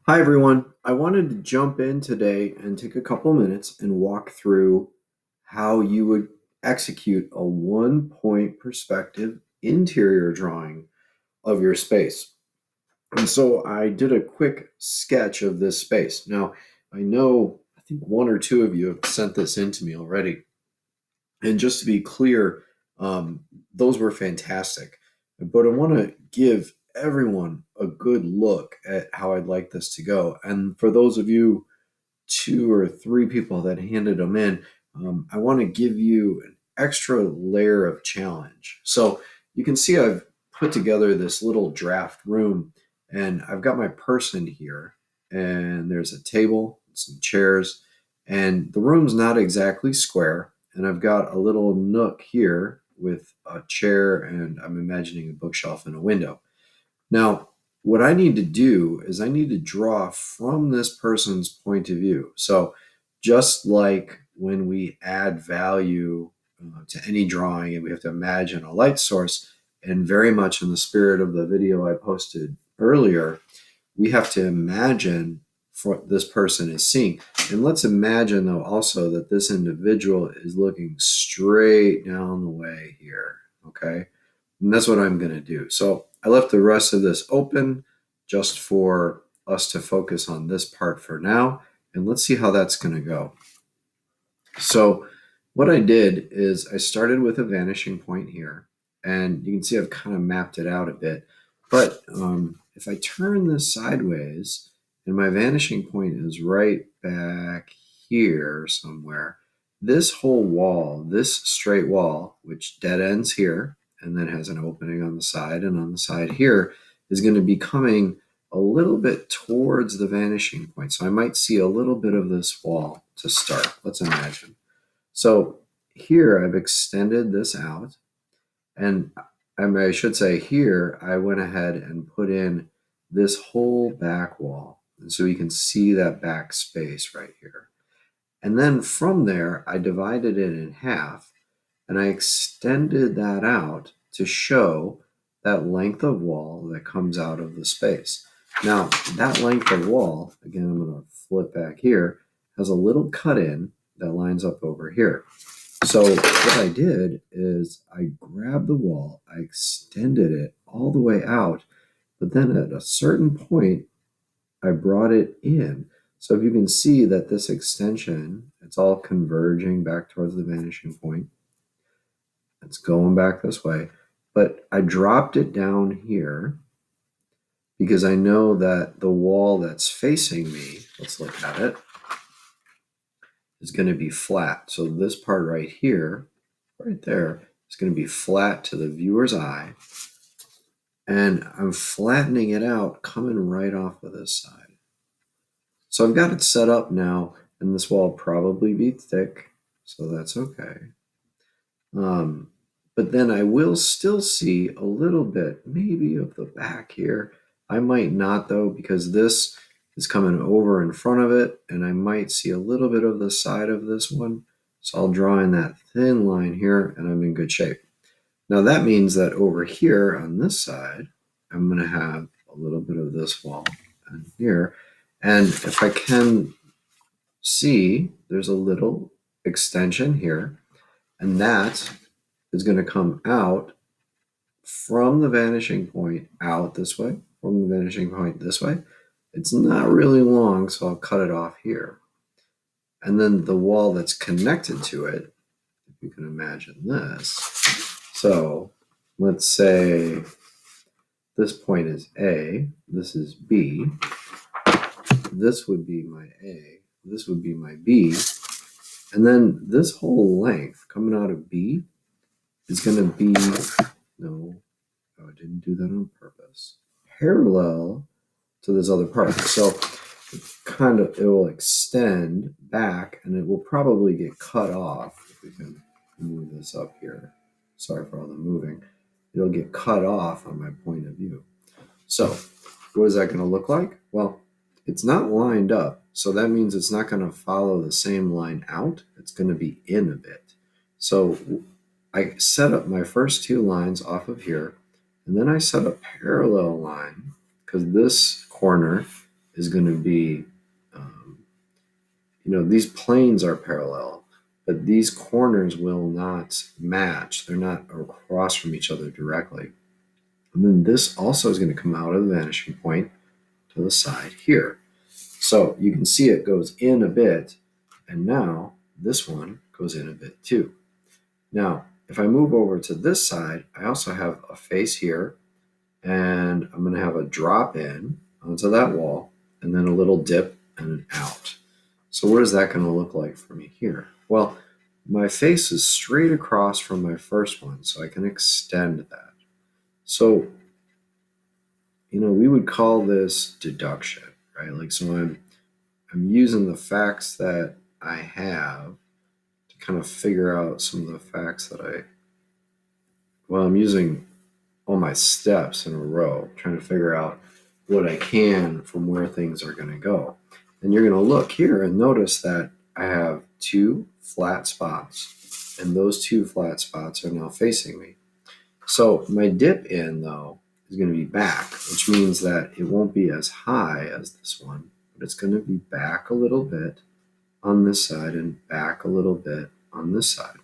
Hi, everyone. I wanted to jump in today and take a couple minutes and walk through how you would execute a one-point perspective interior drawing of your space. And so I did a quick sketch of this space. Now, I think one or two of you have sent this in to me already. And just to be clear, um, those were fantastic. But I want to give everyone a good look at how I'd like this to go. And for those of you, two or three people that handed them in, I want to give you an extra layer of challenge. So you can see I've put together this little draft room, and I've got my person here, and there's a table, some chairs, and the room's not exactly square. And I've got a little nook here with a chair, and I'm imagining a bookshelf and a window. Now, what I need to do is I need to draw from this person's point of view. So, just like when we add value to any drawing and we have to imagine a light source, and very much in the spirit of the video I posted earlier, we have to imagine what this person is seeing. And let's imagine, though, also that this individual is looking straight down the way here. Okay. And that's what I'm going to do. So I left the rest of this open just for us to focus on this part for now. And let's see how that's going to go. So what I did is I started with a vanishing point here. And you can see I've kind of mapped it out a bit. But if I turn this sideways, and my vanishing point is right back here somewhere, this whole wall, this straight wall, which dead ends here, and then has an opening on the side and on the side here, is going to be coming a little bit towards the vanishing point. So I might see a little bit of this wall to start. Let's imagine. So here I've extended this out, and I should say here I went ahead and put in this whole back wall. And so you can see that back space right here. And then from there, I divided it in half and I extended that out to show that length of wall that comes out of the space. Now, that length of wall, again, I'm going to flip back here, has a little cut in that lines up over here. So what I did is I grabbed the wall, I extended it all the way out, but then at a certain point, I brought it in. So if you can see that this extension, it's all converging back towards the vanishing point. It's going back this way. But I dropped it down here because I know that the wall that's facing me, let's look at it, is going to be flat. So this part right here, right there, is going to be flat to the viewer's eye. And I'm flattening it out coming right off of this side. So I've got it set up now, and this wall will probably be thick, so that's okay. But then I will still see a little bit, maybe of the back here. I might not though, because this is coming over in front of it, and I might see a little bit of the side of this one. So I'll draw in that thin line here, and I'm in good shape. Now that means that over here on this side, I'm going to have a little bit of this wall and here. And if I can see, there's a little extension here, and that is going to come out from the vanishing point out this way, from the vanishing point this way. It's not really long, so I'll cut it off here. And then the wall that's connected to it, if you can imagine this. So let's say this point is A, this is B, this would be my A, this would be my B, and then this whole length coming out of B is going to be, no, I didn't do that on purpose, parallel to this other part. So it will extend back, and it will probably get cut off. If we can move this up here. Sorry for all the moving. It'll get cut off on my point of view. So what is that going to look like? Well, it's not lined up, so that means it's not going to follow the same line out. It's going to be in a bit. So I set up my first two lines off of here, and then I set a parallel line because this corner is going to be, these planes are parallel, but these corners will not match. They're not across from each other directly. And then this also is going to come out of the vanishing point to the side here. So you can see it goes in a bit, and now this one goes in a bit too. Now, if I move over to this side, I also have a face here, and I'm going to have a drop in onto that wall, and then a little dip and an out. So what is that going to look like for me here? Well, my face is straight across from my first one, so I can extend that. So, we would call this deduction, right? Like, so I'm using the facts that I have to kind of figure out some of the facts that I'm using all my steps in a row, trying to figure out what I can from where things are going to go. And you're going to look here and notice that I have two flat spots, and those two flat spots are now facing me. So my dip in, though, is going to be back, which means that it won't be as high as this one, but it's going to be back a little bit on this side and back a little bit on this side.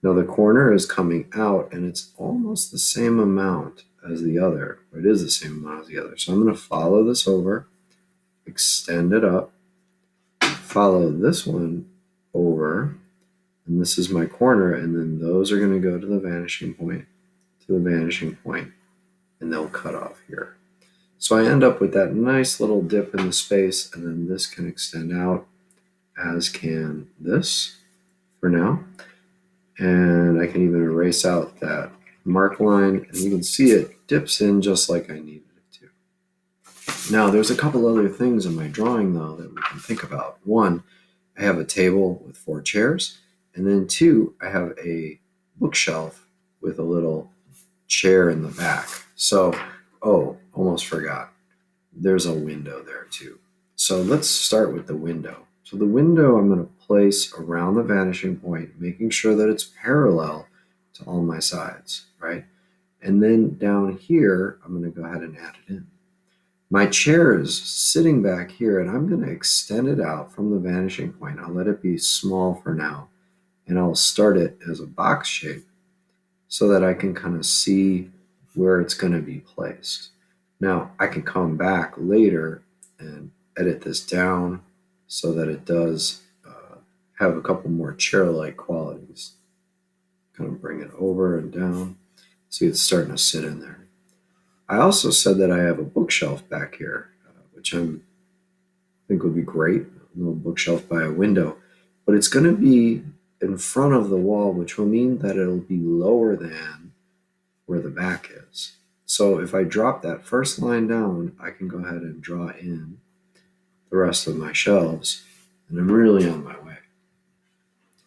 Now the corner is coming out, and it's almost the same amount as the other. It is the same amount as the other. So I'm going to follow this over, extend it up, follow this one over, and this is my corner, and then those are going to go to the vanishing point, and they'll cut off here. So I end up with that nice little dip in the space, and then this can extend out, as can this for now. And I can even erase out that mark line, and you can see it dips in just like I needed it to. Now, there's a couple other things in my drawing, though, that we can think about. One, I have a table with 4 chairs, and then 2, I have a bookshelf with a little chair in the back. So, almost forgot. There's a window there too. So let's start with the window. So the window I'm going to place around the vanishing point, making sure that it's parallel to all my sides, right? And then down here, I'm going to go ahead and add it in. My chair is sitting back here, and I'm going to extend it out from the vanishing point. I'll let it be small for now, and I'll start it as a box shape so that I can kind of see where it's going to be placed. Now, I can come back later and edit this down so that it does have a couple more chair-like qualities. Kind of bring it over and down. See, it's starting to sit in there. I also said that I have a bookshelf back here, which I think would be great, a little bookshelf by a window, but it's going to be in front of the wall, which will mean that it'll be lower than where the back is. So if I drop that first line down, I can go ahead and draw in the rest of my shelves, and I'm really on my way.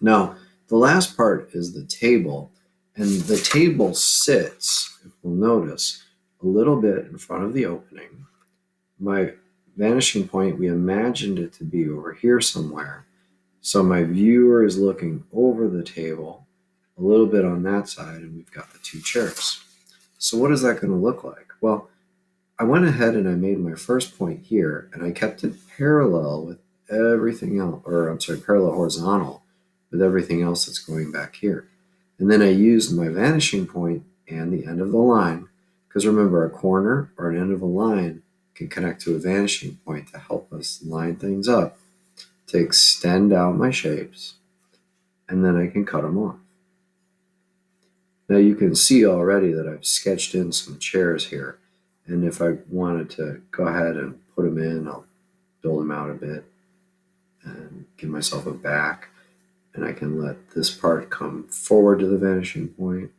Now, the last part is the table, and the table sits, if we'll notice, a little bit in front of the opening. My vanishing point, we imagined it to be over here somewhere. So my viewer is looking over the table a little bit on that side, and we've got the 2 chairs. So what is that going to look like? Well, I went ahead and I made my first point here, and I kept it parallel with everything else, parallel horizontal with everything else that's going back here. And then I used my vanishing point and the end of the line, because remember, a corner or an end of a line can connect to a vanishing point to help us line things up, to extend out my shapes, and then I can cut them off. Now you can see already that I've sketched in some chairs here, and if I wanted to go ahead and put them in, I'll build them out a bit and give myself a back, and I can let this part come forward to the vanishing point,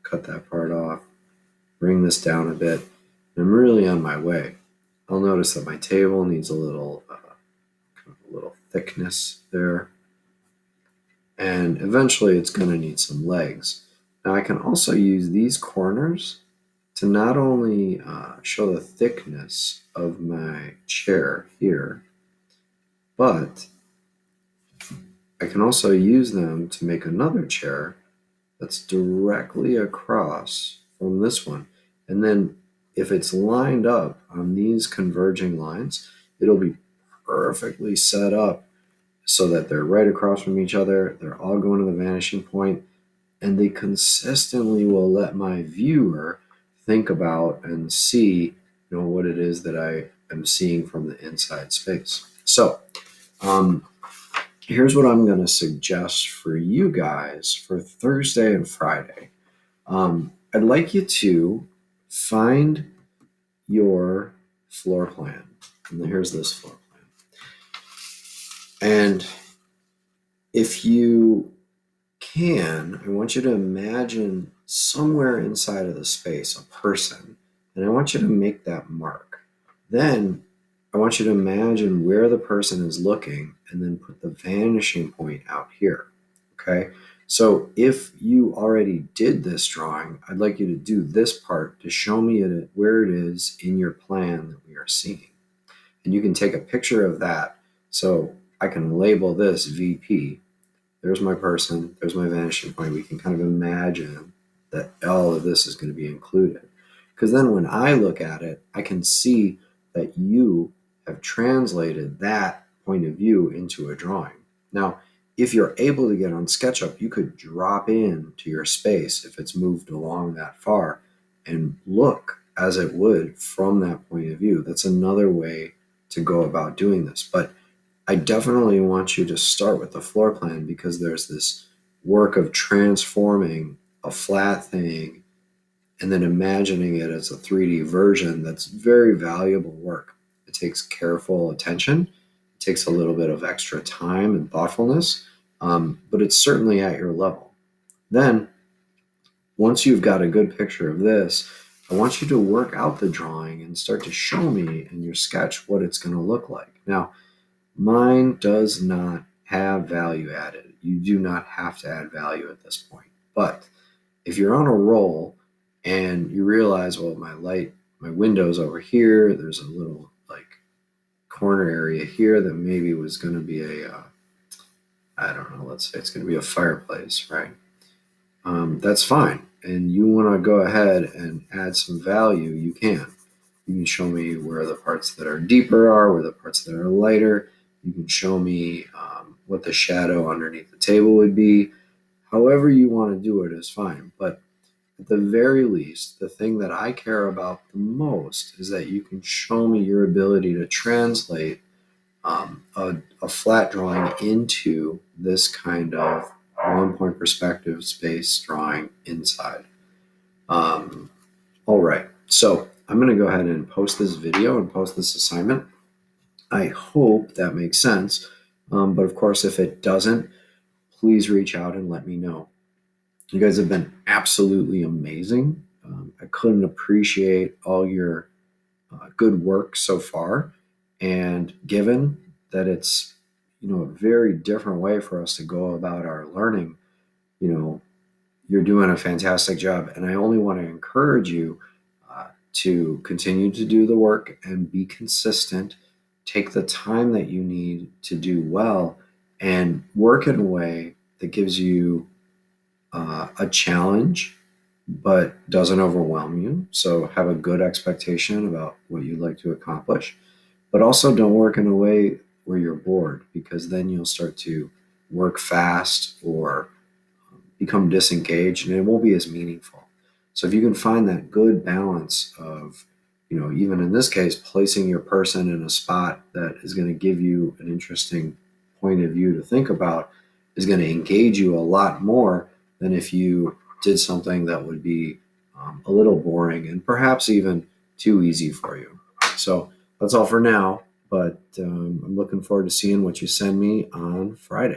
cut that part off, bring this down a bit, and I'm really on my way. I'll notice that my table needs a little thickness there, and eventually it's going to need some legs. Now I can also use these corners to not only show the thickness of my chair here, but I can also use them to make another chair that's directly across from this one. And then if it's lined up on these converging lines, it'll be perfectly set up so that they're right across from each other. They're all going to the vanishing point, and they consistently will let my viewer think about and see, what it is that I am seeing from the inside space. So, here's what I'm going to suggest for you guys for Thursday and Friday. I'd like you to find your floor plan. And here's this floor plan. And if you can, I want you to imagine somewhere inside of the space a person, and I want you to make that mark. Then I want you to imagine where the person is looking and then put the vanishing point out here. Okay? So if you already did this drawing, I'd like you to do this part to show me where it is in your plan that we are seeing. And you can take a picture of that so I can label this VP. There's my person, there's my vanishing point. We can kind of imagine that all of this is going to be included. Because then when I look at it, I can see that you have translated that point of view into a drawing. Now, if you're able to get on SketchUp, you could drop in to your space if it's moved along that far and look as it would from that point of view. That's another way to go about doing this. But I definitely want you to start with the floor plan because there's this work of transforming a flat thing and then imagining it as a 3D version that's very valuable work. It takes careful attention. It takes a little bit of extra time and thoughtfulness, but it's certainly at your level. Then, once you've got a good picture of this, I want you to work out the drawing and start to show me in your sketch what it's going to look like. Now, mine does not have value added. You do not have to add value at this point. But if you're on a roll and you realize, well, my window's over here, there's a little corner area here that maybe was going to be I don't know, let's say it's going to be a fireplace, right? That's fine. And you want to go ahead and add some value, you can. You can show me where the parts that are deeper are, where the parts that are lighter. You can show me what the shadow underneath the table would be. However you want to do it is fine. But at the very least, the thing that I care about the most is that you can show me your ability to translate a flat drawing into this kind of one-point perspective space drawing inside. All right, so I'm going to go ahead and post this video and post this assignment. I hope that makes sense. But of course, if it doesn't, please reach out and let me know. You guys have been absolutely amazing. I couldn't appreciate all your good work so far. And given that it's, a very different way for us to go about our learning, you're doing a fantastic job. And I only want to encourage you to continue to do the work and be consistent. Take the time that you need to do well and work in a way that gives you a challenge but doesn't overwhelm you. So have a good expectation about what you'd like to accomplish, but also don't work in a way where you're bored, because then you'll start to work fast or become disengaged and it won't be as meaningful. So if you can find that good balance of, even in this case, placing your person in a spot that is going to give you an interesting point of view to think about, is going to engage you a lot more than if you did something that would be a little boring and perhaps even too easy for you. So that's all for now, but I'm looking forward to seeing what you send me on Friday.